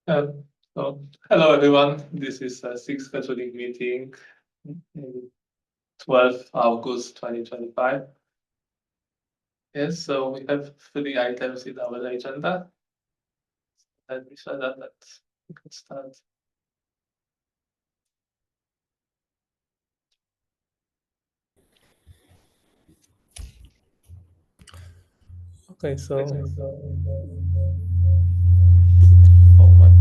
So, hello everyone. This is a SIG scheduling meeting, 12th August 2025. Yes, so we have 3 items in our agenda. Let me show that we can start. Okay, so oh my.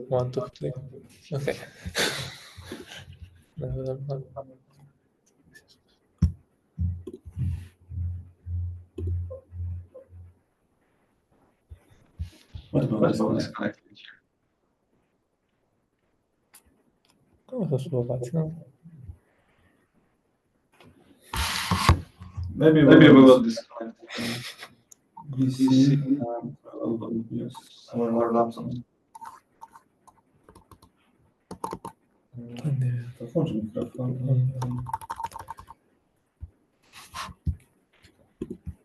One, two, three. Okay. What phone is connected here? Maybe we will disconnect PC and we'll use our laptop. To włącz mikrofon.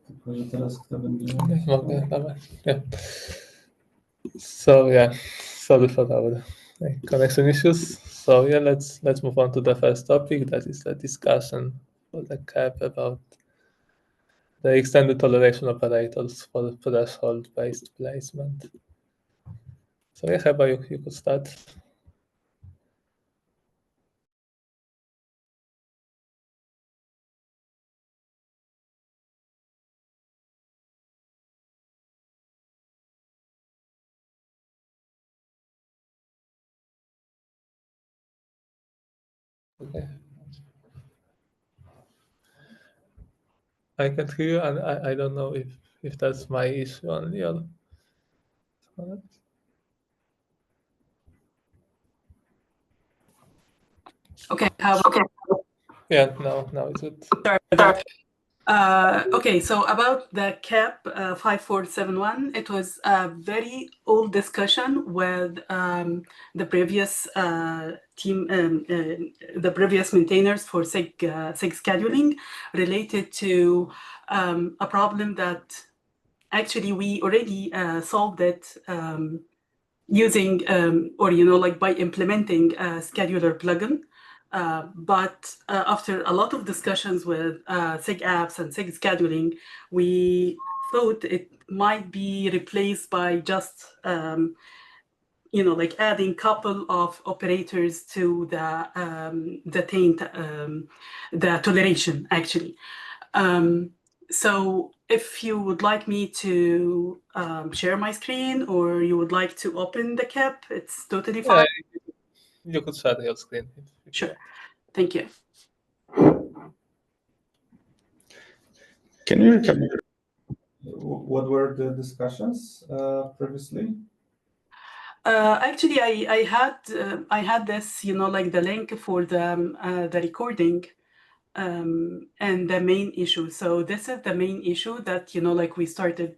Tylko, że teraz kto będzie... Mogę dawać. Yeah. So yeah, sorry for our connection issues. So yeah, let's move on to the first topic, that is the discussion for the CAP about the extended toleration operators for threshold-based placement. So yeah, Heba, you could start. Okay. I can hear you, and I don't know if that's my issue only or. Okay, how about Yeah, now it's good. Sorry about that. Okay, so about the CAP 5471, it was a very old discussion with the previous team, the previous maintainers for SIG scheduling, related to a problem that actually we already solved it using, or like by implementing a scheduler plugin. But after a lot of discussions with SIG apps and SIG scheduling, we thought it might be replaced by just like adding couple of operators to the toleration actually. So if you would like me to share my screen, or you would like to open the CAP, it's totally fine. You could share your screen. Sure. Thank you. Can you recap what were the discussions previously? Actually, I had this, like the link for the recording and the main issue. So this is the main issue that like we started.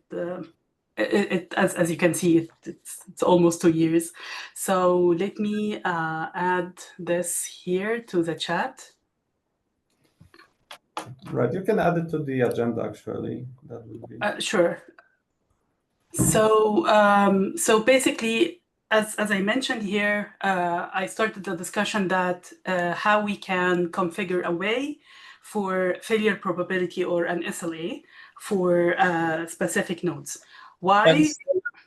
As you can see, it's almost 2 years. So let me add this here to the chat. Right, you can add it to the agenda actually. That would be sure. So so basically, as I mentioned here, I started the discussion that how we can configure a way for failure probability or an SLA for specific nodes. Why? And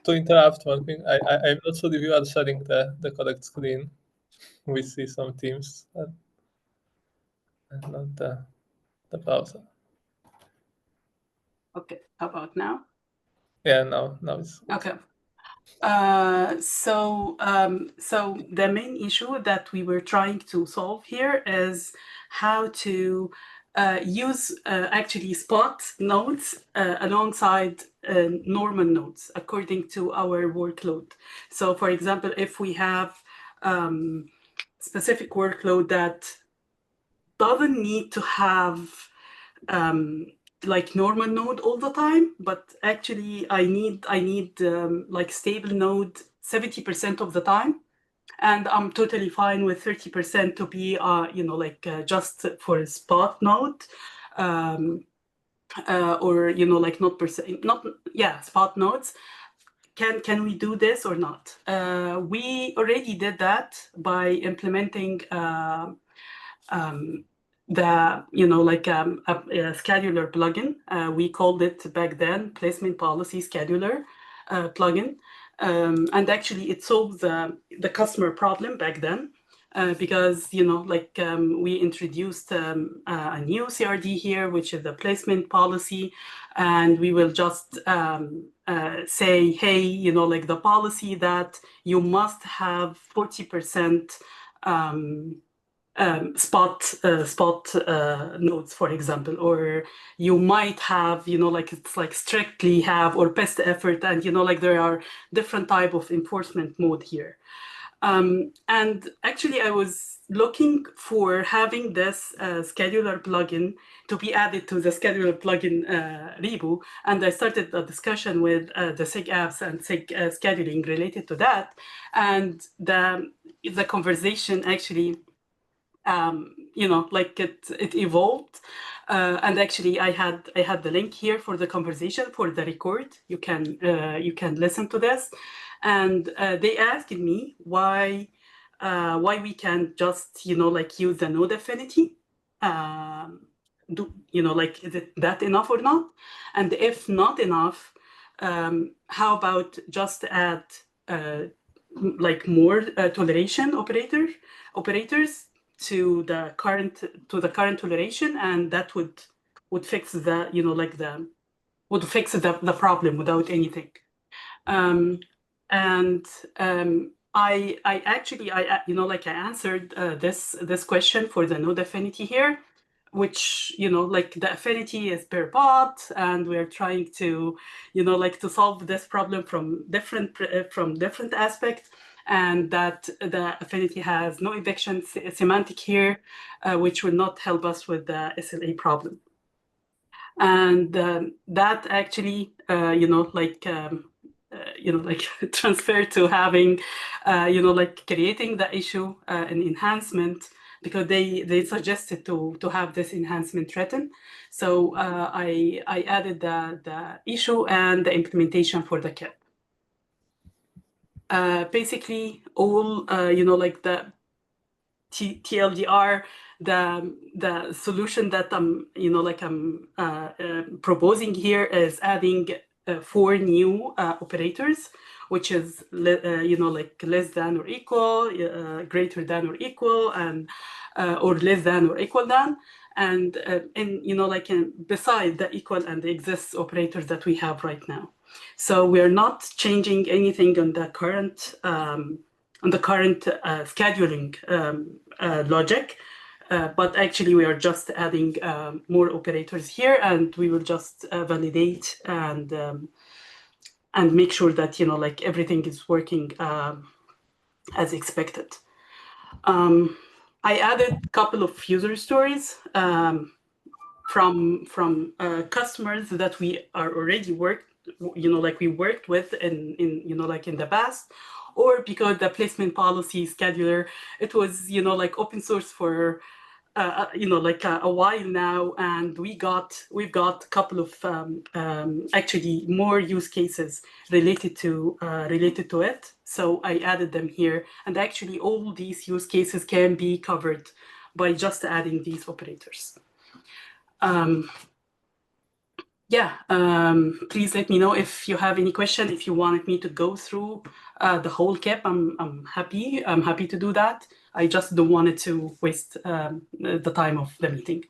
to interrupt one thing, I'm not sure if you are sharing the correct screen. We see some teams and not the browser. Okay, how about now? Yeah, now it's okay. So the main issue that we were trying to solve here is how to use actually spot nodes alongside normal nodes according to our workload. So for example, if we have specific workload that doesn't need to have like normal node all the time, but actually I need like stable node 70% of the time, and I'm totally fine with 30% to be just for a spot node, or like spot nodes. Can we do this or not? We already did that by implementing a scheduler plugin. We called it back then Placement Policy Scheduler plugin. And actually it solved the customer problem back then, because we introduced a new CRD here, which is the placement policy, and we will just say, hey, the policy that you must have 40% spot nodes, for example, or you might have, it's like strictly have or best effort, and there are different type of enforcement mode here. And actually I was looking for having this scheduler plugin to be added to the scheduler plugin repo, and I started a discussion with the SIG apps and SIG scheduling related to that, and the conversation actually it evolved, and actually I had the link here for the conversation for the record. You can listen to this, and they asked me why we can't just use the node affinity. Is it that enough or not? And if not enough, how about just add more toleration operators to the current toleration, and that would fix the the problem without anything. I actually answered this question for the node affinity here, which the affinity is per pod, and we're trying to to solve this problem from different aspects, and that the affinity has no eviction semantic here, which will not help us with the SLA problem. And that actually transferred to having creating the issue an enhancement, because they suggested to have this enhancement written. So I added the issue and the implementation for the KEP. Basically all the TLDR, the solution that I'm proposing here is adding 4 new operators, which is less than or equal, greater than or equal, and or less than or equal than, and beside the equal and the exists operators that we have right now. So we are not changing anything on the current scheduling logic, but actually we are just adding more operators here, and we will just validate and make sure that everything is working as expected. I added a couple of user stories from customers that we are already we worked with in the past, or because the placement policy scheduler, it was open source for a while now, and we've got a couple of actually more use cases related to it. So I added them here, and actually all these use cases can be covered by just adding these operators. Please let me know if you have any question. If you wanted me to go through the whole KEP, I'm happy to do that. I just don't want it to waste the time of the meeting.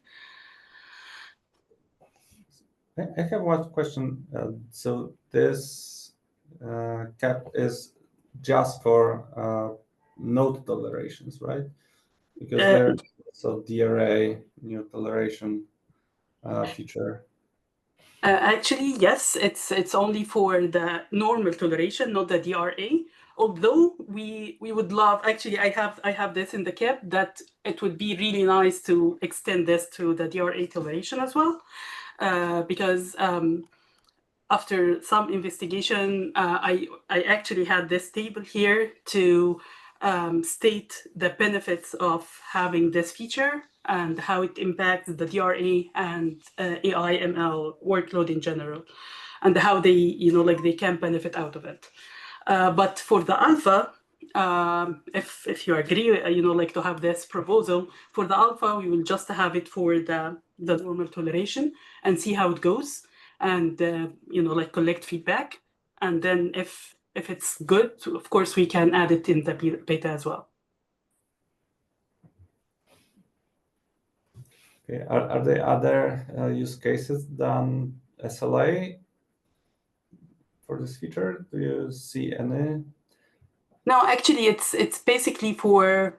I have one question. So this KEP is just for node tolerations, right? Because there's also DRA new toleration feature. Actually, yes, it's only for the normal toleration, not the DRA. Although we would love, actually, I have this in the KEP, that it would be really nice to extend this to the DRA toleration as well. because after some investigation, I actually had this table here to state the benefits of having this feature and how it impacts the DRA and AI ML workload in general, and how they, they can benefit out of it. But for the alpha, if you agree, to have this proposal for the alpha, we will just have it for the normal toleration and see how it goes, and collect feedback, and then if it's good, of course we can add it in the beta as well. Okay. Are there other use cases than SLA for this feature? Do you see any? No, actually, it's basically for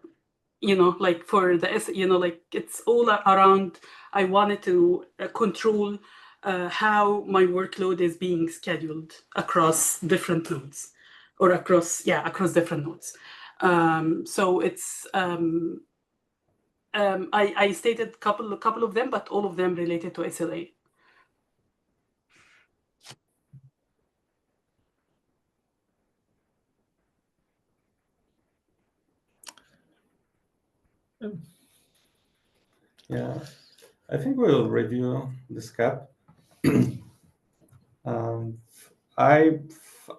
for the it's all around. I wanted to control how my workload is being scheduled across different nodes, or across different nodes. So it's I stated a couple of them, but all of them related to SLA. Yeah, I think we'll review this cap.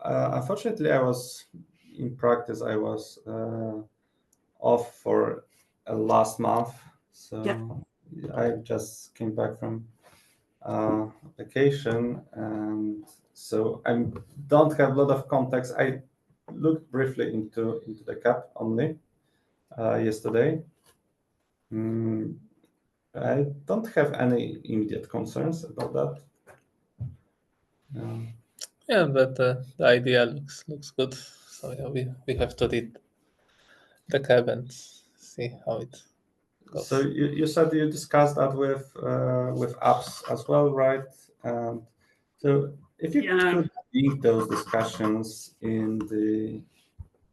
Unfortunately, I was in practice. I was off for last month, so I just came back from vacation, and so I don't have a lot of context. I looked briefly into the cap only yesterday. I don't have any immediate concerns about that. Yeah, but the idea looks good. So yeah, we have to read the cap and see how it goes. So you said you discussed that with apps as well, right? So if you could link those discussions in the.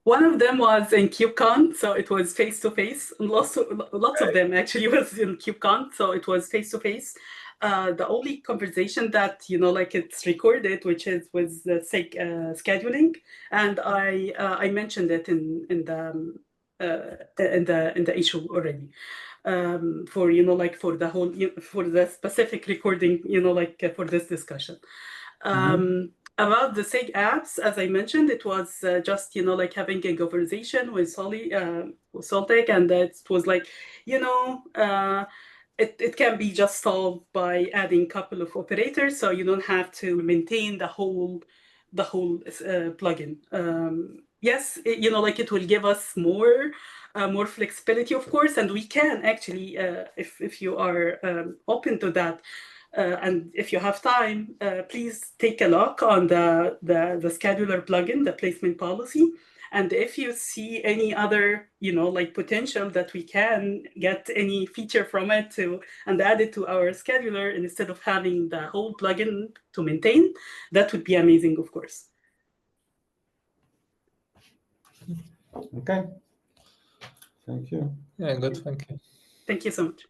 One of them was in KubeCon, so it was face to face. Lots of them actually was in KubeCon, so it was face to face. The only conversation that it's recorded, which is with the SIG scheduling, and I mentioned it in the issue already. For for the whole for the specific recording, for this discussion. About the SIG apps, as I mentioned, it was just having a conversation with Soltec, and that was it can be just solved by adding a couple of operators, so you don't have to maintain the whole plugin. Yes, it will give us more flexibility, of course, and we can actually, if you are open to that. And if you have time, please take a look on the scheduler plugin, the placement policy. And if you see any other, potential that we can get any feature from it and add it to our scheduler instead of having the whole plugin to maintain, that would be amazing, of course. Okay. Thank you. Yeah, good. Thank you. Thank you so much.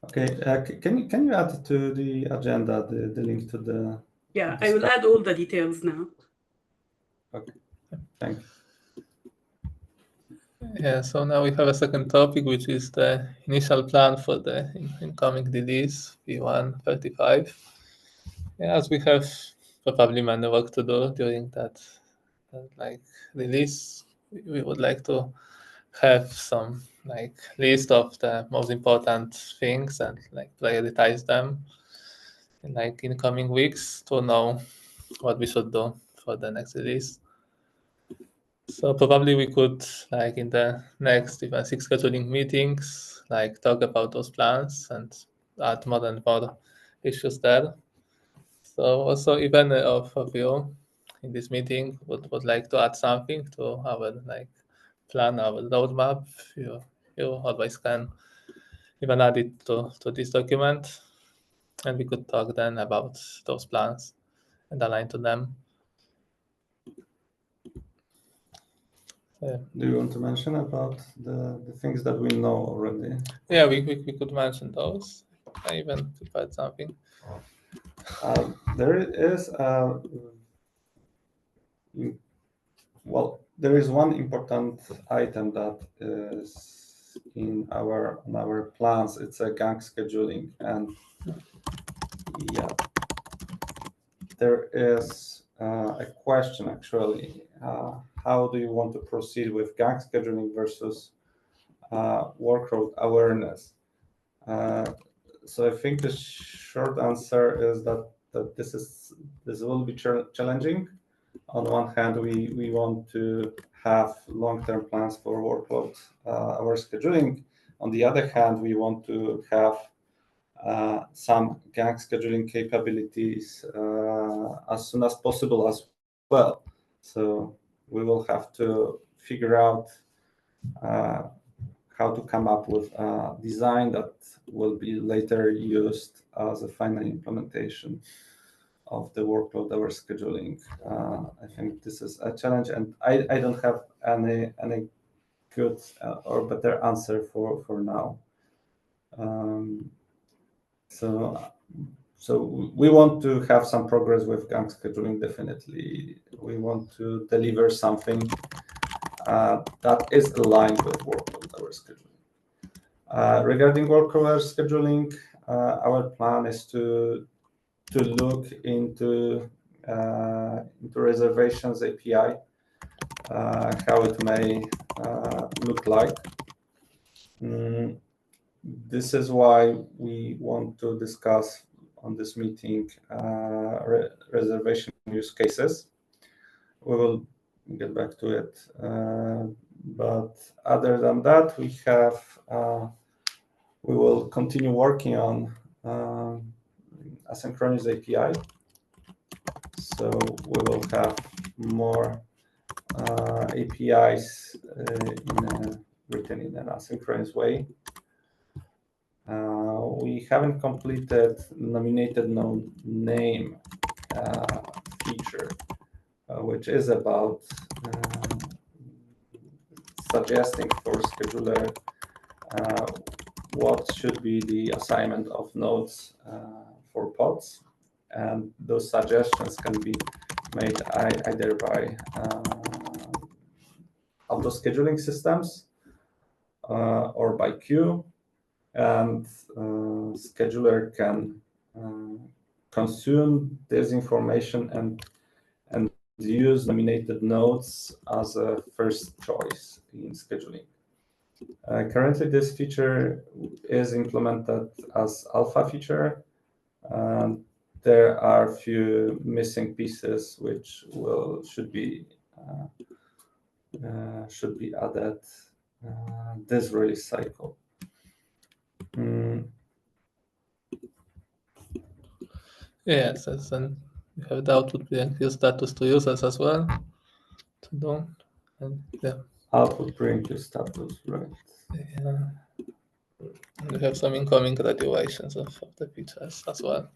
Okay, can you add to the agenda the link to the? Yeah, I will add all the details now. Okay, thank you. Yeah, so now we have a second topic, which is the initial plan for the incoming release v1.35. Yeah, as we have probably many work to do during that release, we would like to have some list of the most important things and prioritize them in incoming weeks to know what we should do for the next release. So probably we could in the next even 6 scheduling meetings talk about those plans and add more and more issues there. So also even of you in this meeting would like to add something to our plan, our roadmap. You always can even add it to this document, and we could talk then about those plans and align to them. Yeah. Do you want to mention about the things that we know already? Yeah, we could mention those. I even prepared something. There is there is one important item that is on our plans. It's a gang scheduling, and yeah, there is a question actually. How do you want to proceed with gang scheduling versus workload awareness? So I think the short answer is that this will be challenging. On one hand, we want to have long-term plans for workload hour scheduling. On the other hand, we want to have some gang scheduling capabilities as soon as possible as well. So we will have to figure out how to come up with a design that will be later used as a final implementation of the workload hour scheduling. I think this is a challenge, and I don't have any good or better answer for now. So we want to have some progress with gang scheduling. Definitely, we want to deliver something that is aligned with workload hour scheduling. Regarding workload hour scheduling, our plan is to look into reservations API, how it may look like. This is why we want to discuss on this meeting reservation use cases. We will get back to it. But other than that, we will continue working on asynchronous API. So we will have more APIs written in an asynchronous way. We haven't completed nominated name feature, which is about suggesting for scheduler what should be the assignment of nodes for pods, and those suggestions can be made either by auto scheduling systems or by queue, and scheduler can consume this information and use nominated nodes as a first choice in scheduling. Currently, this feature is implemented as alpha feature, and there are a few missing pieces which should be added this release cycle. Yes, and you have the output bring status to users as well to do. And yeah. Output bring to status, right? Yeah. And we have some incoming graduations of the features as well.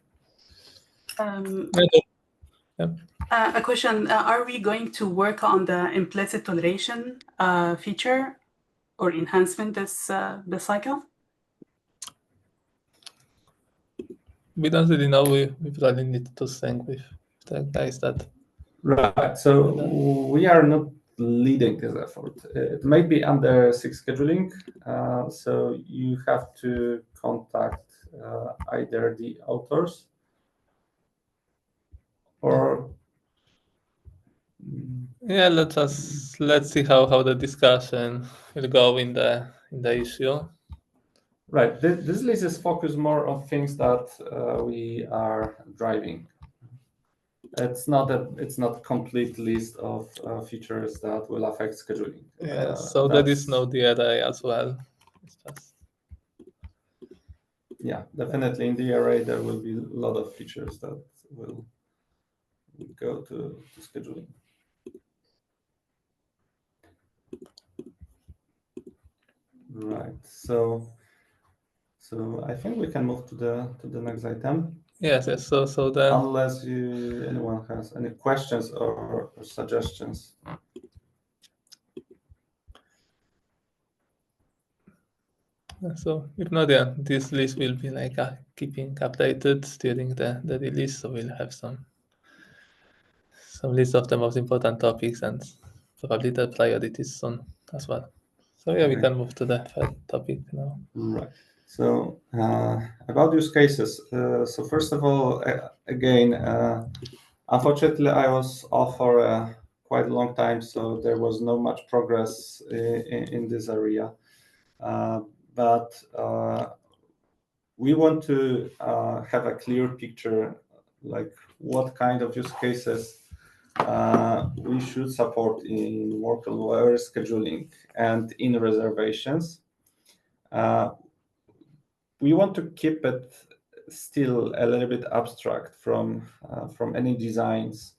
A question, are we going to work on the implicit toleration feature or enhancement this cycle? We don't really know. We probably need to think with the guys that. Right. So we are not leading this effort. It may be under SIG scheduling. So you have to contact either the authors or. Yeah, let's see how the discussion will go in the issue. Right. This list is focused more on things that we are driving. It's not a complete list of features that will affect scheduling. Yes, so there is no DRA as well. It's just... Yeah, definitely in the array there will be a lot of features that will go to scheduling. Right. So I think we can move to the next item. Yes. So then, unless anyone has any questions or suggestions. So if not, yeah, this list will be like keeping updated during the release. So we'll have some list of the most important topics and probably the priorities soon as well. So yeah, we can move to the third topic now. Right. So about use cases. So first of all, again, unfortunately, I was off for a quite a long time, so there was no much progress in this area. But we want to have a clear picture, like what kind of use cases we should support in worker scheduling and in reservations. We want to keep it still a little bit abstract from any designs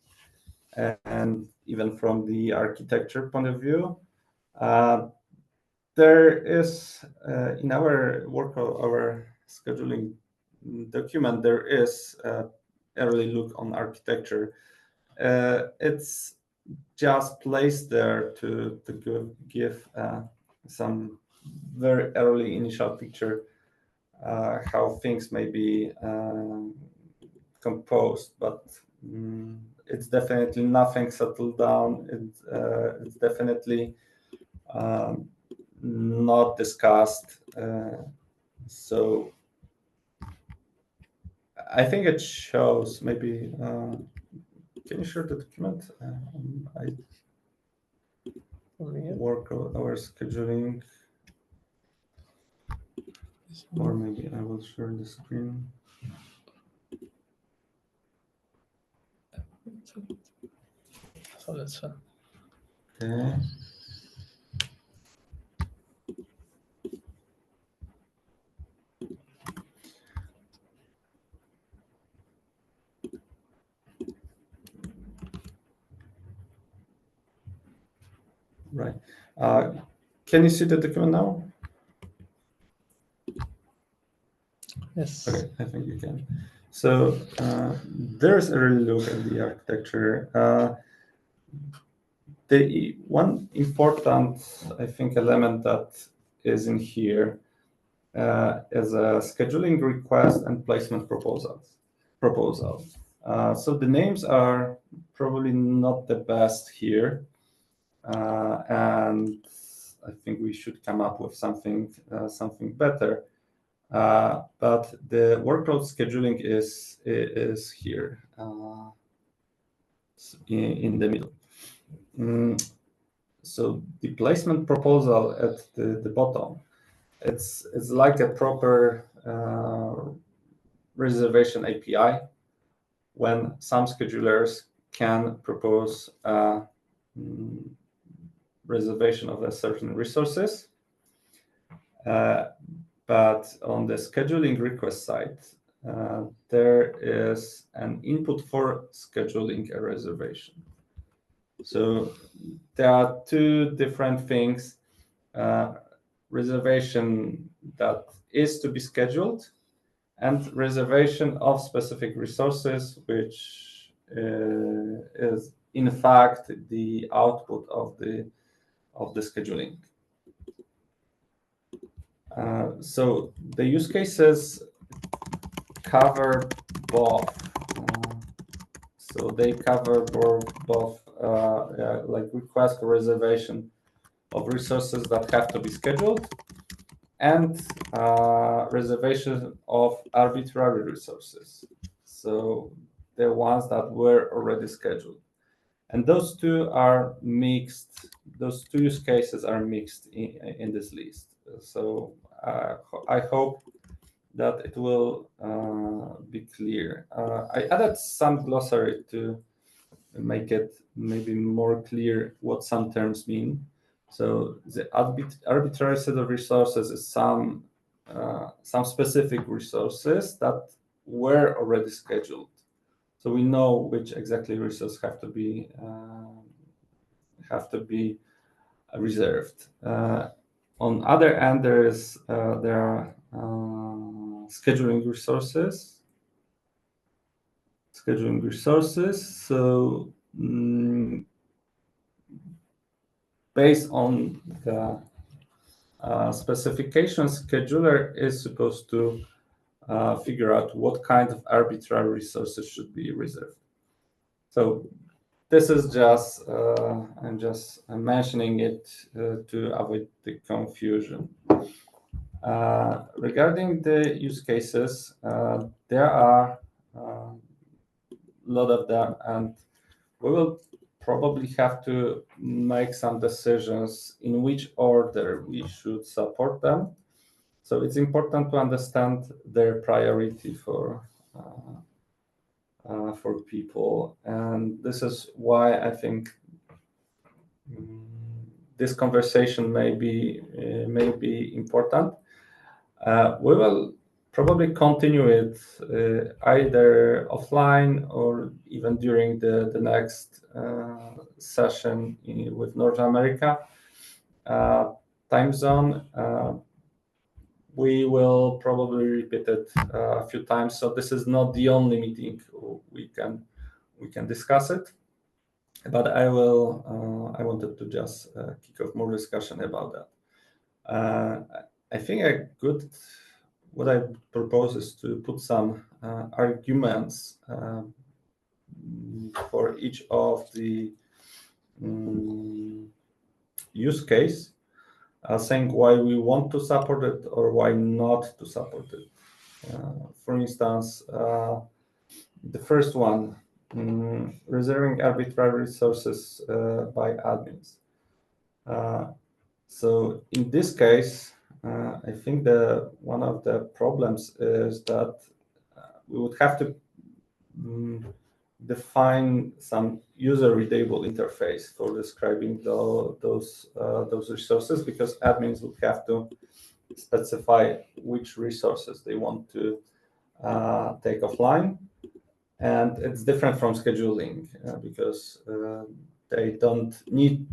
and even from the architecture point of view. There is in our our scheduling document, there is a early look on architecture. It's just placed there to give some very early initial picture how things may be composed, but it's definitely nothing settled down. It's definitely not discussed. So I think it shows maybe. Can you share the document? I work our scheduling, or maybe I will share the screen. So that's fine. Okay. Right. Can you see the document now? Yes. Okay, I think you can. So there's a early look at the architecture. The one important, I think, element that is in here is a scheduling request and placement proposal. So the names are probably not the best here, and I think we should come up with something better. But the workload scheduling is here in the middle. So the placement proposal at the bottom, it's like a proper reservation API when some schedulers can propose a reservation of a certain resources. But on the scheduling request side, there is an input for scheduling a reservation. So there are two different things. Reservation that is to be scheduled and reservation of specific resources, which is in fact the output of the scheduling. So the use cases cover both. So they cover both like request or reservation of resources that have to be scheduled and reservation of arbitrary resources. So the ones that were already scheduled. And those two are mixed. Those two use cases are mixed in this list. So I hope that it will be clear. I added some glossary to make it maybe more clear what some terms mean. So the arbitrary set of resources is some specific resources that were already scheduled. So we know which exactly resources have to be reserved. On other end, there are scheduling resources. So based on the specification scheduler is supposed to figure out what kind of arbitrary resources should be reserved. So this is just, I'm just mentioning it to avoid the confusion. Regarding the use cases, there are a lot of them, and we will probably have to make some decisions in which order we should support them. So it's important to understand their priority for people, and this is why I think this conversation may be important. We will probably continue it either offline or even during the next session with North America time zone. We will probably repeat it a few times, so this is not the only meeting we can discuss it. But I wanted to just kick off more discussion about that. I think what I propose is to put some arguments for each of the use case, saying why we want to support it or why not to support it. For instance, the first one, reserving arbitrary resources by admins. So in this case, I think one of the problems is that we would have to define some user-readable interface for describing those resources, because admins would have to specify which resources they want to take offline. And it's different from scheduling because they don't need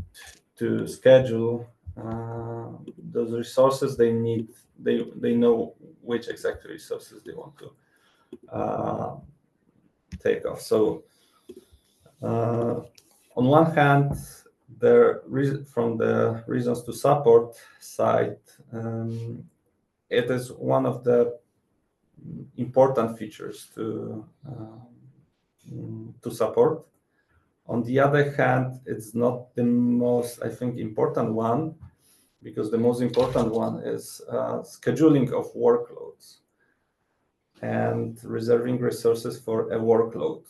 to schedule those resources. They know which exact resources they want to take off. So on one hand, from the reasons to support side, it is one of the important features to support. On the other hand, it's not the most, I think, important one, because the most important one is scheduling of workloads and reserving resources for a workload.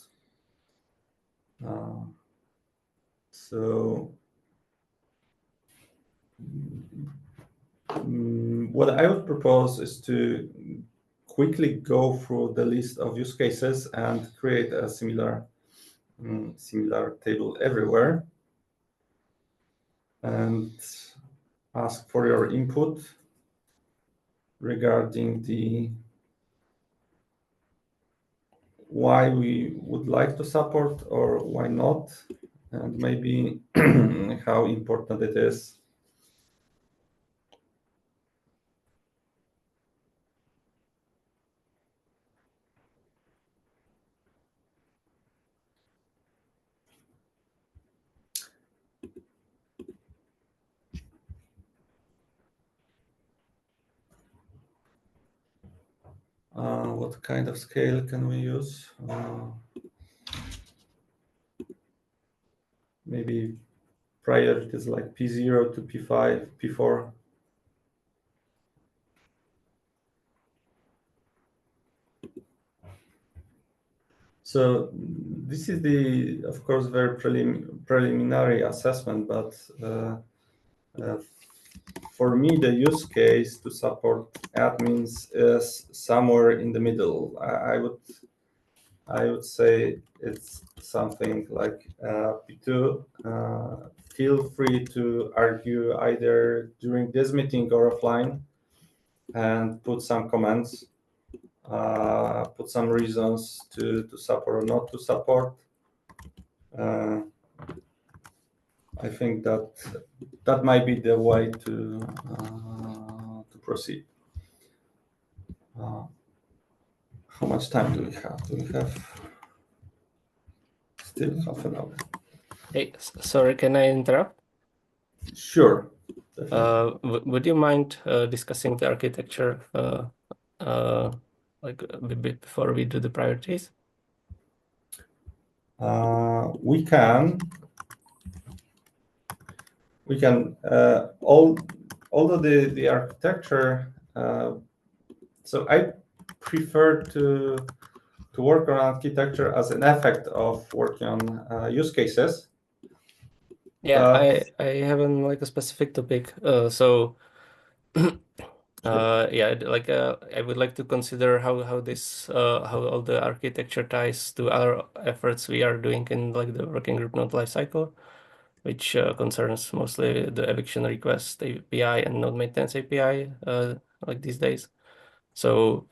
So what I would propose is to quickly go through the list of use cases and create a similar table everywhere, and ask for your input regarding the why we would like to support or why not, and maybe how important it is. What kind of scale can we use? Maybe priorities like P0 to P5, P4. So this is of course, very preliminary assessment, but for me, the use case to support admins is somewhere in the middle. I would say it's something like P2. Feel free to argue either during this meeting or offline, and put some comments, put some reasons to support or not to support. I think that might be the way to proceed. How much time do we have? Do we have still half an hour? Hey, sorry, can I interrupt? Sure. Would you mind discussing the architecture like a bit before we do the priorities? We can. Although the architecture. So I prefer to work on architecture as an effect of working on use cases. Yeah, I haven't like a specific topic. So yeah, like I would like to consider how this how all the architecture ties to our efforts we are doing in like the working group node lifecycle, which concerns mostly the eviction request API and node maintenance API like these days. So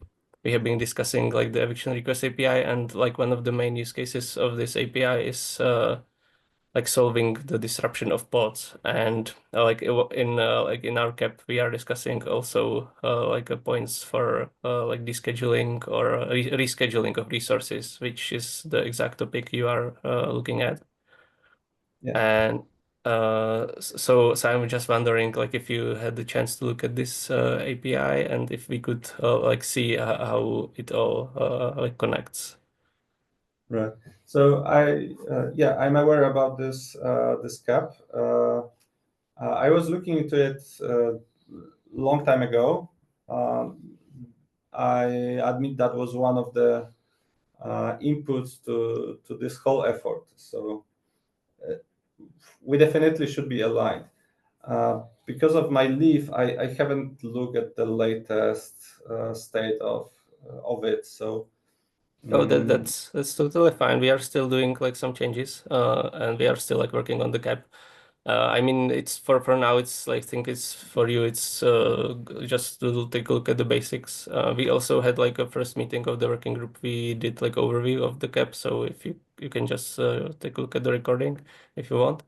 we have been discussing like the eviction request API, and like one of the main use cases of this API is like solving the disruption of pods. And like in our CAP, we are discussing also like points for like descheduling or rescheduling of resources, which is the exact topic you are looking at. Yeah. And so I'm just wondering, like, if you had the chance to look at this API and if we could like see how it all like connects. Right. So I'm aware about this CAP. I was looking into it long time ago. I admit that was one of the inputs to this whole effort. So we definitely should be aligned. Because of my leave, I haven't looked at the latest state of it. So Oh, that's totally fine. We are still doing like some changes, and we are still like working on the CAP. I mean, it's for now. It's like, I think it's for you. It's just to take a look at the basics. We also had like a first meeting of the working group. We did like overview of the CAP. So if you can just take a look at the recording if you want.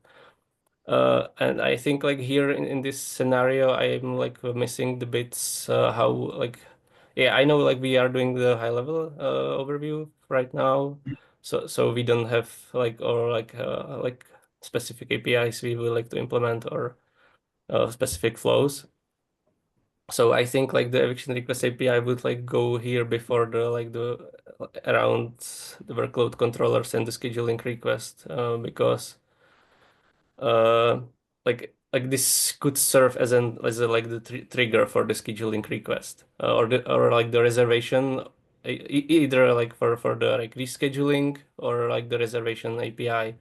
And I think like here in this scenario, I'm like missing the bits how like, yeah, I know like we are doing the high level overview right now, so we don't have like or like specific APIs we would like to implement or specific flows. So I think like the eviction request API would like go here before the like the around the workload controllers and the scheduling request because like this could serve as a like the trigger for the scheduling request or like the reservation either like for the like rescheduling or like the reservation API.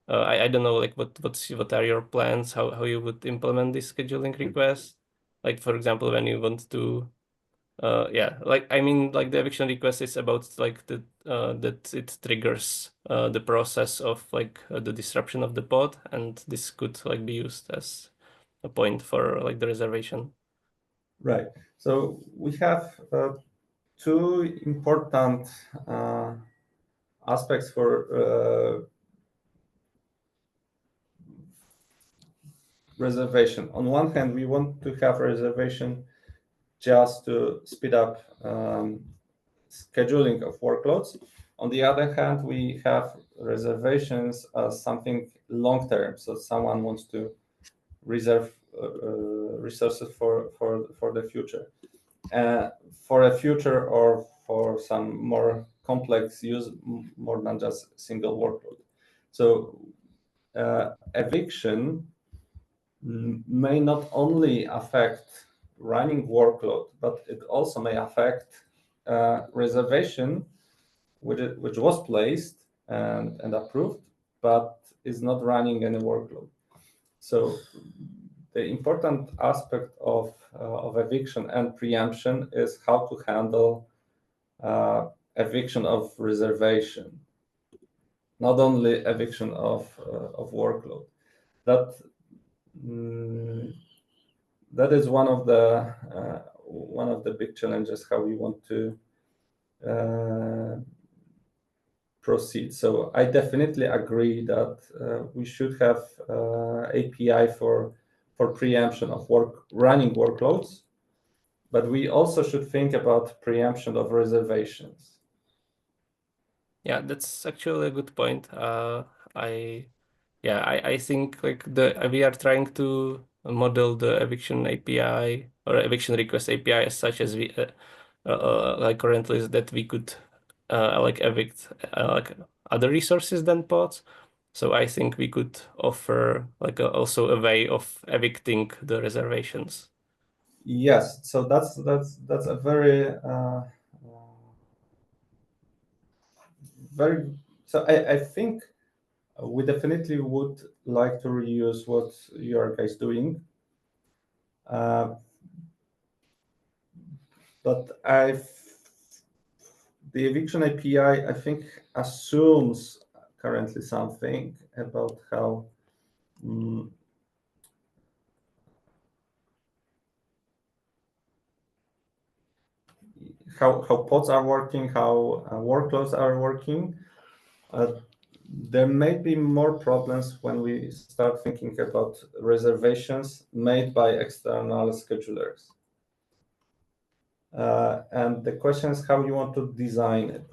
I don't know like what are your plans, how you would implement this scheduling request, like for example when you want to yeah, like I mean, like the eviction request is about like the that it triggers the process of like the disruption of the pod, and this could like be used as a point for like the reservation. Right. So we have two important aspects for reservation. On one hand, we want to have reservation just to speed up scheduling of workloads. On the other hand, we have reservations as something long term. So someone wants to reserve resources for the future, for a future or for some more complex use, more than just single workload. So eviction may not only affect running workload, but it also may affect reservation, which was placed and approved, but is not running any workload. So the important aspect of eviction and preemption is how to handle eviction of reservation, not only eviction of workload. That is one of the big challenges how we want to proceed. So I definitely agree that we should have API for preemption of running workloads, but we also should think about preemption of reservations. Yeah, that's actually a good point. I think like we are trying to model the eviction API or eviction request API as such as we like currently is that we could like evict like other resources than pods. So I think we could offer like also a way of evicting the reservations. Yes, so that's a very very. So I think we definitely would like to reuse what you are guys doing, but the eviction API I think assumes currently something about how. How pods are working, how workloads are working. There may be more problems when we start thinking about reservations made by external schedulers. And the question is how you want to design it.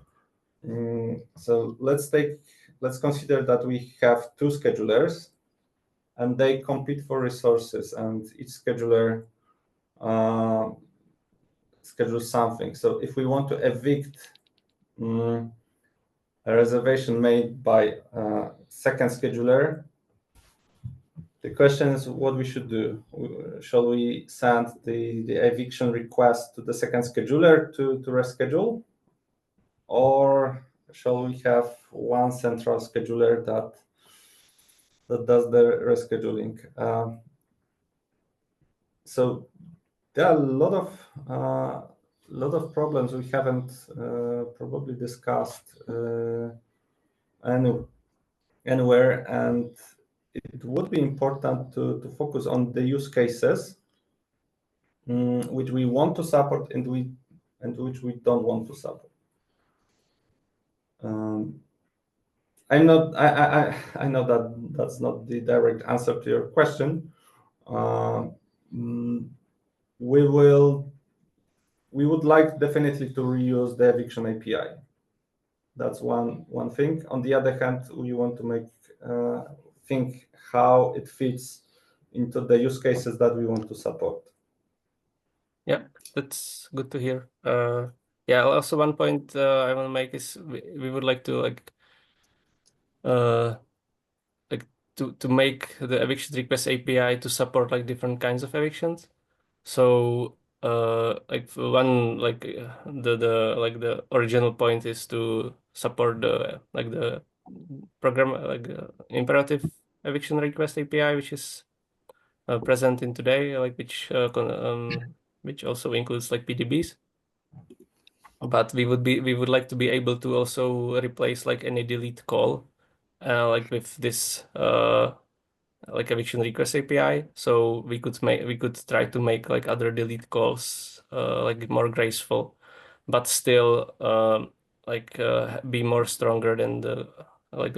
So let's consider that we have two schedulers and they compete for resources, and each scheduler schedules something. So if we want to evict a reservation made by second scheduler, the question is what we should do. Shall we send the eviction request to the second scheduler to reschedule? Or shall we have one central scheduler that does the rescheduling? So there are a lot of problems we haven't probably discussed anywhere, and it would be important to focus on the use cases which we want to support and which we don't want to support. I know that that's not the direct answer to your question. We would like definitely to reuse the eviction API. That's one thing. On the other hand, we want to think how it fits into the use cases that we want to support. Yeah, that's good to hear. Yeah, also one point I want to make is we would like to like to make the eviction request API to support like different kinds of evictions. So like one like the original point is to support the program imperative eviction request API, which is present in today, like which also includes like PDBs. But we would like to be able to also replace like any delete call like with this like eviction request API. So we could try to make like other delete calls like more graceful, but still be more stronger than the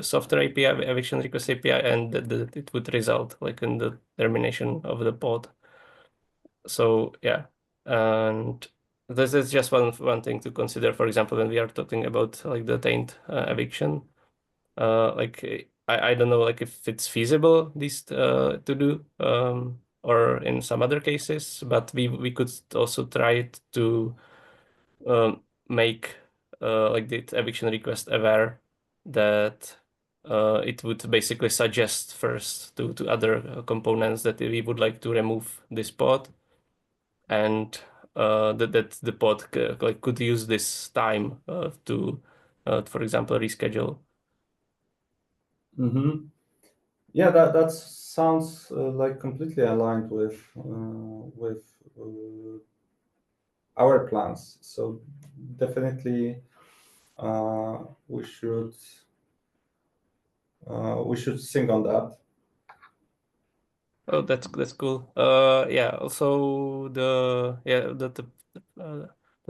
software API eviction request API, and that it would result like in the termination of the pod. So yeah, and this is just one thing to consider. For example, when we are talking about like the taint eviction, like I don't know like if it's feasible this to do or in some other cases, but we could also try it to make like the eviction request aware that it would basically suggest first to other components that we would like to remove this pod, and that the pod like could use this time to for example reschedule. Yeah, that sounds like completely aligned with our plans. So definitely we should think on that. Oh, that's cool. Yeah. Also, the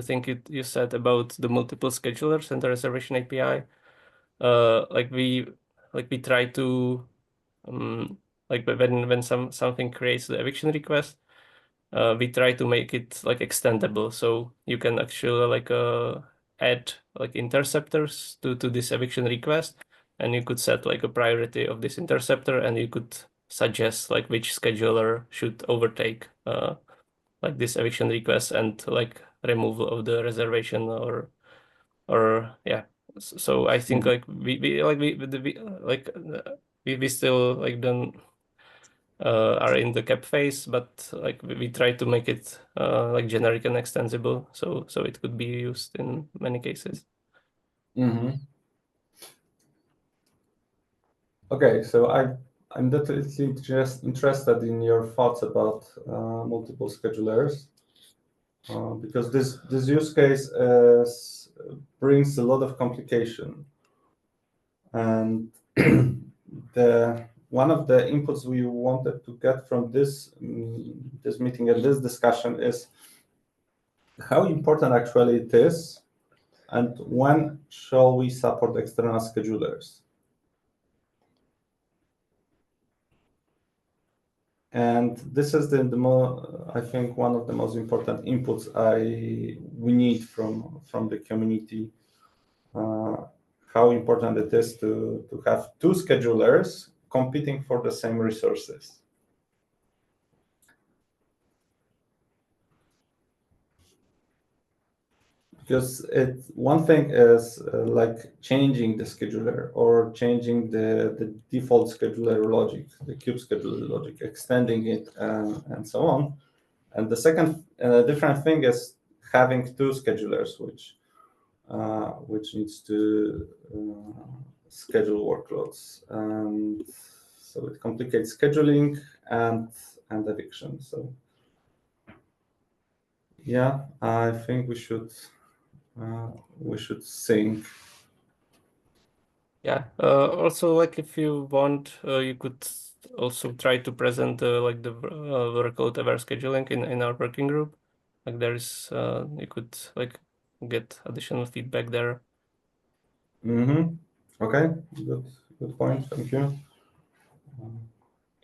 thing you said about the multiple schedulers and the reservation API. Like we try to like when something creates the eviction request, we try to make it like extendable, so you can actually like add like interceptors to this eviction request, and you could set like a priority of this interceptor, and you could suggest like which scheduler should overtake like this eviction request and like removal of the reservation or yeah. So I think like we still like don't are in the cap phase, but like we try to make it like generic and extensible, so it could be used in many cases. Okay, so I'm definitely just interested in your thoughts about multiple schedulers because this use case brings a lot of complication, and the one of the inputs we wanted to get from this meeting and this discussion is how important actually it is, and when shall we support external schedulers. And this is the more, I think, one of the most important inputs we need from the community. How important it is to have two schedulers competing for the same resources. Because one thing is like changing the scheduler or changing the default scheduler logic, the kube scheduler logic, extending it and so on. And the second different thing is having two schedulers, which needs to schedule workloads. And so it complicates scheduling and eviction. So yeah, I think we should sync. Yeah. Also, like if you want, you could also try to present like the workload aware scheduling in our working group. Like there is, you could like get additional feedback there. Okay, good point. Thank you.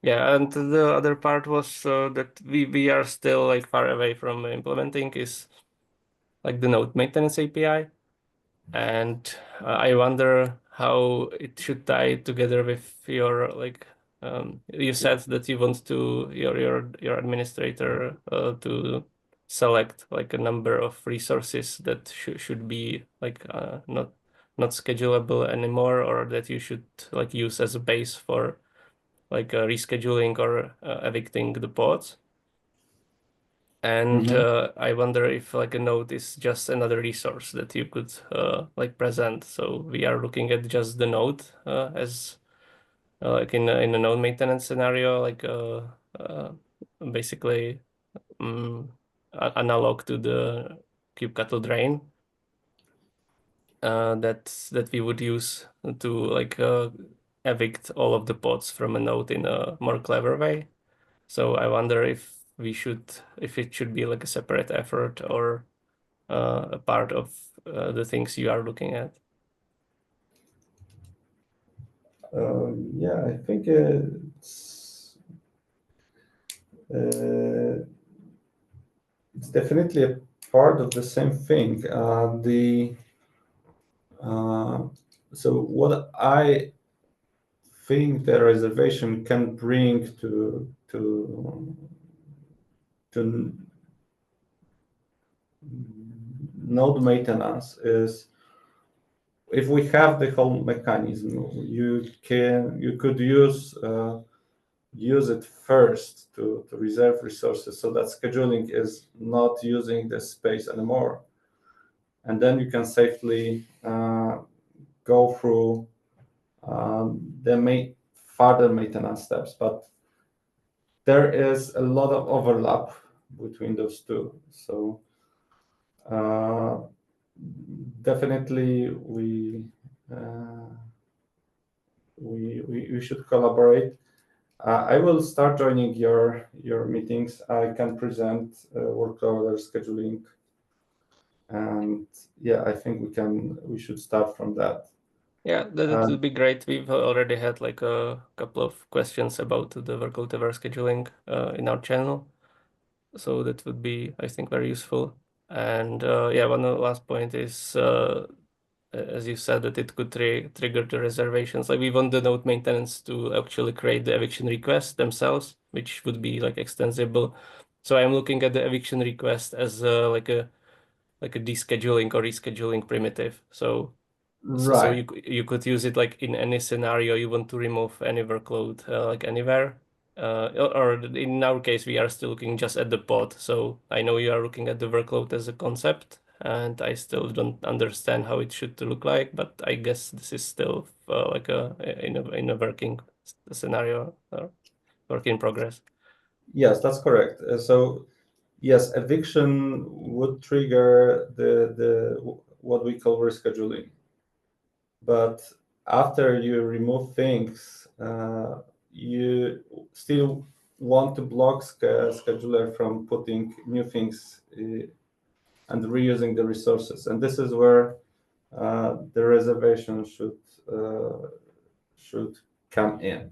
Yeah, and the other part was that we are still like far away from implementing is like the node maintenance API. And I wonder how it should tie together with your like you said that you want to your administrator to select like a number of resources that should be like not schedulable anymore, or that you should like use as a base for like rescheduling or evicting the pods. And I wonder if like a node is just another resource that you could like present. So we are looking at just the node as like in a node maintenance scenario, like basically analog to the kubectl drain that we would use to like evict all of the pods from a node in a more clever way. So I wonder if it should be like a separate effort or a part of the things you are looking at. Yeah, I think it's definitely a part of the same thing. So what I think the reservation can bring to node maintenance is if we have the whole mechanism, you could use it first to reserve resources so that scheduling is not using the space anymore. And then you can safely go through the further maintenance steps. But there is a lot of overlap between those two. So definitely we should collaborate. I will start joining your meetings. I can present workload scheduling, and yeah, I think we should start from that. Yeah, that would be great. We've already had like a couple of questions about the workload aware scheduling in our channel, so that would be, I think, very useful. And yeah, one last point is as you said, that it could trigger the reservations. Like we want the node maintenance to actually create the eviction requests themselves, which would be like extensible. So I'm looking at the eviction request as like a descheduling or rescheduling primitive. So Right. you could use it like in any scenario you want to remove any workload like anywhere. Or in our case, we are still looking just at the pod. So I know you are looking at the workload as a concept, and I still don't understand how it should look like. But I guess this is still like in a working scenario or work in progress. Yes, that's correct. So yes, eviction would trigger the what we call rescheduling. But after you remove things, you still want to block scheduler from putting new things and reusing the resources. And this is where the reservation should come in.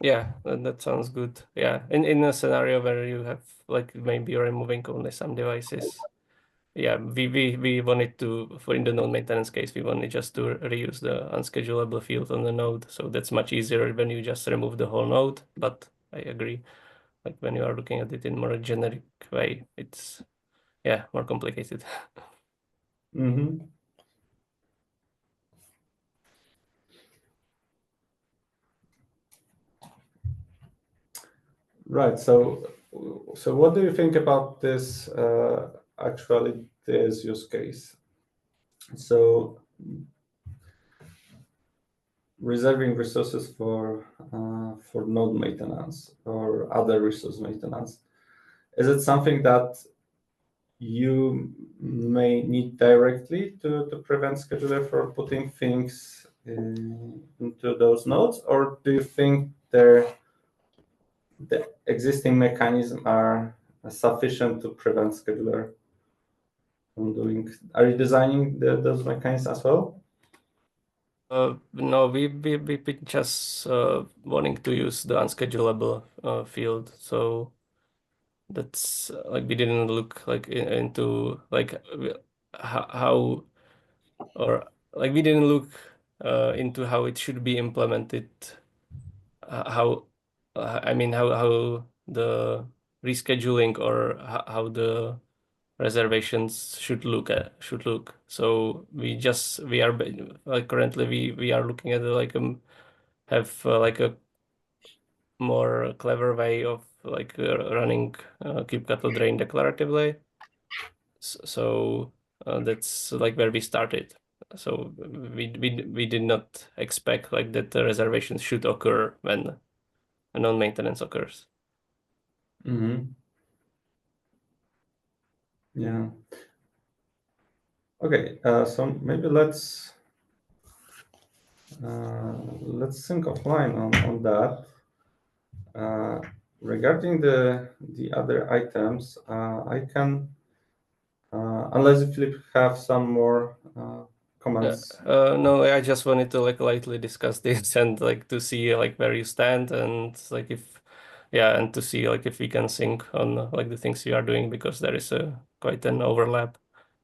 Yeah, that sounds good. Yeah, in a scenario where you have like maybe you're removing only some devices. Yeah, we wanted to, for in the node maintenance case, we wanted just to reuse the unschedulable field on the node. So that's much easier when you just remove the whole node. But I agree, like when you are looking at it in more generic way, it's more complicated. Mm-hmm. Right. So what do you think about this? Actually, this use case. So reserving resources for node maintenance or other resource maintenance. Is it something that you may need directly to prevent scheduler from putting things into those nodes, or do you think the existing mechanisms are sufficient to prevent scheduler from doing? Are you designing those mechanisms as well? No, we just wanting to use the unschedulable field. So that's like we didn't look like into like how or like we didn't look into how it should be implemented. How I mean how the rescheduling or how the reservations should look. So we are like currently we are looking at like have like a more clever way of like running kubectl drain declaratively. So that's like where we started. So we did not expect like that the reservation should occur when a non-maintenance occurs. Mm-hmm. Yeah. Okay. So maybe let's think offline on that. Regarding the other items, I can, unless if Philip have some more comments. No, I just wanted to like lightly discuss this and like to see like where you stand and like if and to see like if we can sync on like the things you are doing because there is quite an overlap.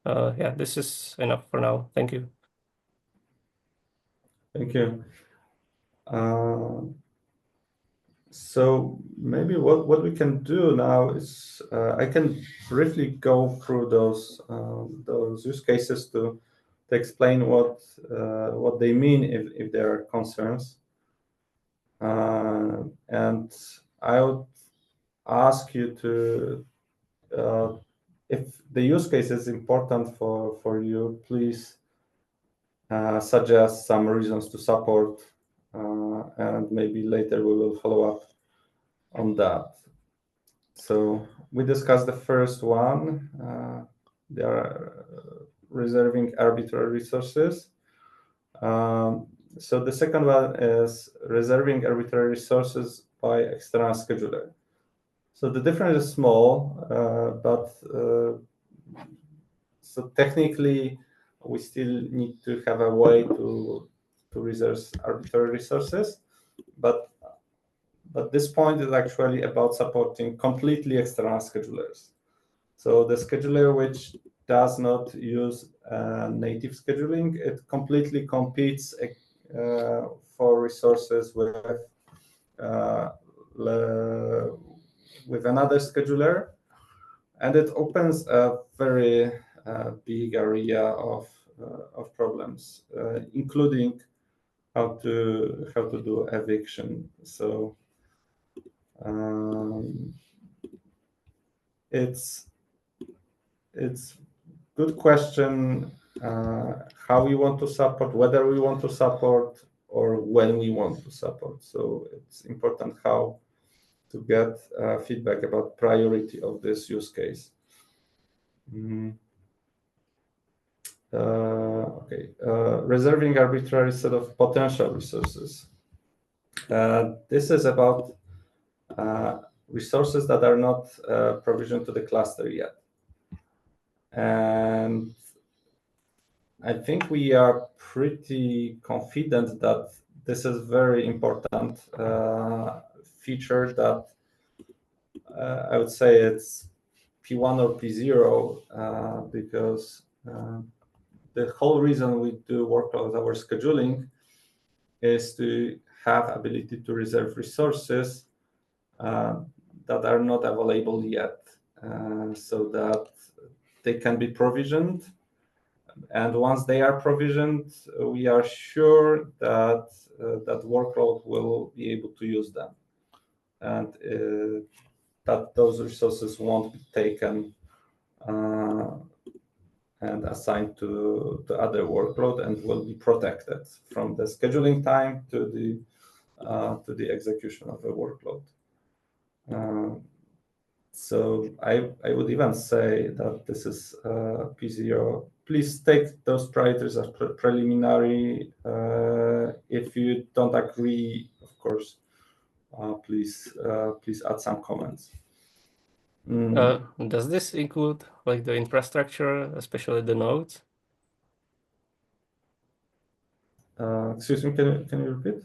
This is enough for now. Thank you. Thank you. So maybe what we can do now is I can briefly go through those use cases to explain what they mean if there are concerns, and I would ask you to if the use case is important for you, please suggest some reasons to support, and maybe later we will follow up on that. So we discussed the first one. They are reserving arbitrary resources. So the second one is reserving arbitrary resources by external scheduler. So the difference is small, but so technically we still need to have a way to reserve arbitrary resources, but this point is actually about supporting completely external schedulers. So the scheduler which does not use native scheduling. It completely competes for resources with another scheduler, and it opens a very big area of problems, including how to do eviction. So it's good question how we want to support, whether we want to support, or when we want to support. So it's important how to get feedback about priority of this use case. Okay, reserving arbitrary set of potential resources. This is about resources that are not provisioned to the cluster yet. And I think we are pretty confident that this is very important feature that I would say it's P1 or P0 because the whole reason we do workload hour scheduling is to have ability to reserve resources that are not available yet, so that they can be provisioned. And once they are provisioned, we are sure that that workload will be able to use them, and that those resources won't be taken and assigned to the other workload, and will be protected from the scheduling time to the execution of the workload. So I would even say that this is P0. Please take those parameters as preliminary. If you don't agree, of course, please add some comments. Does this include like the infrastructure, especially the nodes? Excuse me, can you repeat?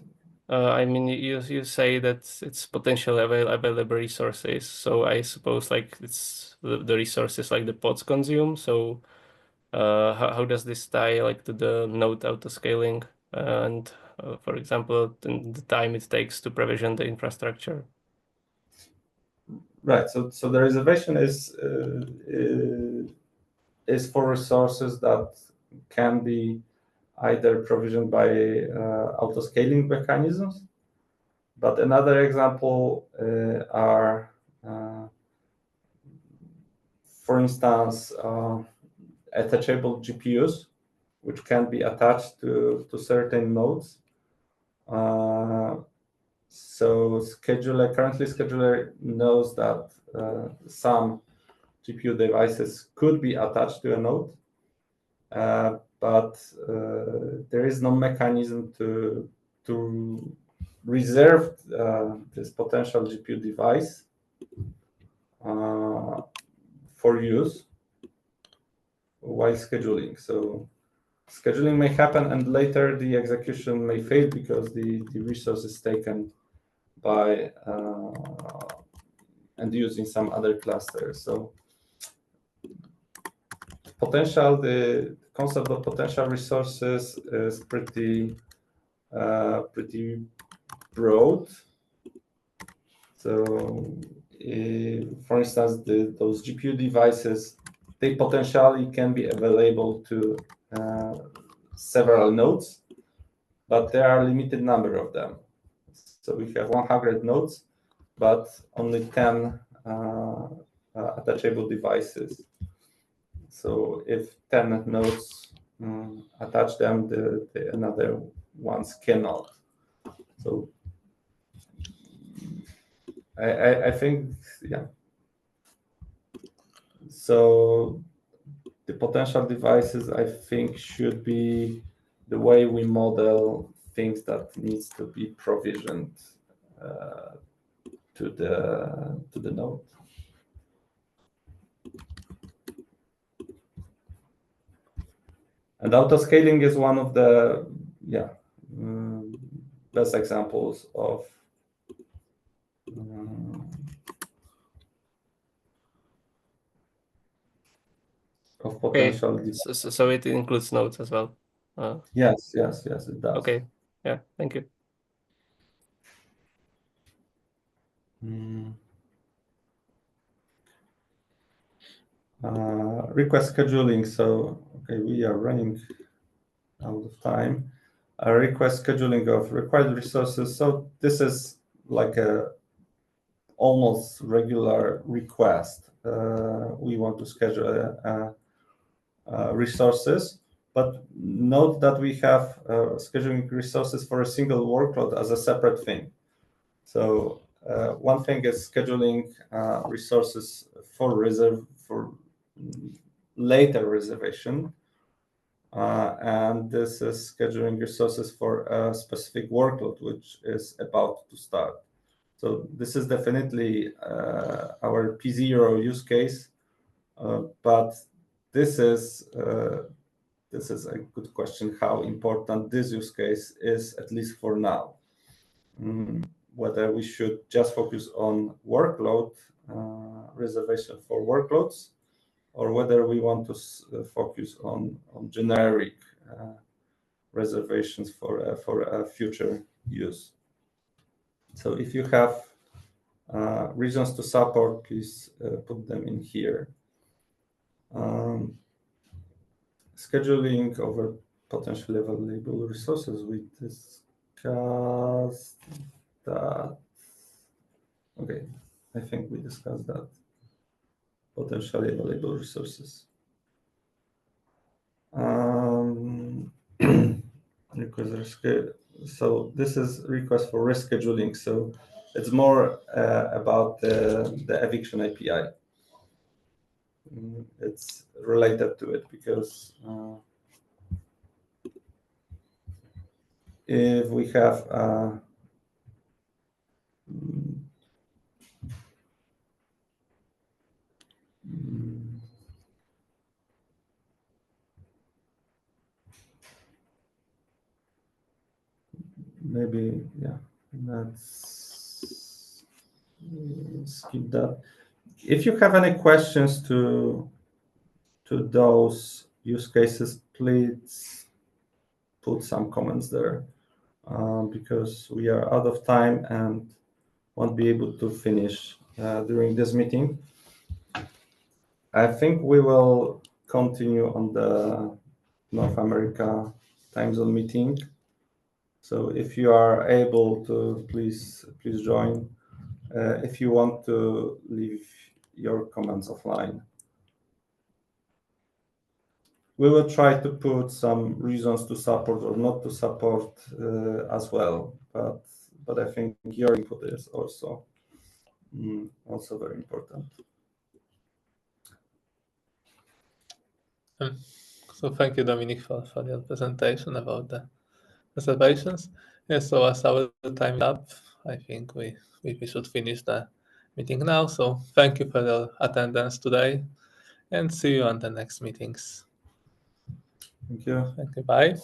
I mean, you say that it's potentially available resources, so I suppose like it's the resources like the pods consume. So how does this tie like to the node autoscaling and for example the time it takes to provision the infrastructure? Right. So the reservation is for resources that can be either provisioned by autoscaling mechanisms. But another example are, for instance, attachable GPUs, which can be attached to certain nodes. So currently scheduler knows that some GPU devices could be attached to a node, but there is no mechanism to reserve this potential GPU device for use while scheduling. So scheduling may happen, and later the execution may fail because the resource is taken by and used in some other cluster. So the concept of potential resources is pretty broad. So, for instance, those GPU devices, they potentially can be available to several nodes, but there are a limited number of them. So we have 100 nodes, but only 10 attachable devices. So if 10 nodes attach them, the another ones cannot. So I think, yeah. So the potential devices, I think, should be the way we model things that needs to be provisioned to the node. And autoscaling is one of the best examples of of Okay. potential. So it includes nodes as well. Yes, it does. Okay. Yeah. Thank you. Request scheduling. So, okay, we are running out of time. Request scheduling of required resources. So this is like a almost regular request. We want to schedule resources, but note that we have scheduling resources for a single workload as a separate thing. So one thing is scheduling resources for later reservation, and this is scheduling resources for a specific workload which is about to start. So this is definitely our P0 use case, but this is a good question, how important this use case is, at least for now. Whether we should just focus on workload reservation for workloads, or whether we want to focus on generic reservations for future use. So if you have reasons to support, please put them in here. Scheduling over potentially available resources. We discussed that. Okay, I think we discussed that. Potentially available resources. So this is request for rescheduling. So it's more about the eviction API. It's related to it because if we have maybe, yeah, let's skip that. If you have any questions to those use cases, please put some comments there, because we are out of time and won't be able to finish during this meeting. I think we will continue on the North America time zone meeting. So if you are able to, please join. If you want to leave your comments offline. We will try to put some reasons to support or not to support as well, but I think your input is also very important. So thank you, Dominic, for your presentation about the reservations. Yes, so as our time is up, I think we should finish the meeting now. So thank you for your attendance today, and see you on the next meetings. Thank you. Thank you. Bye.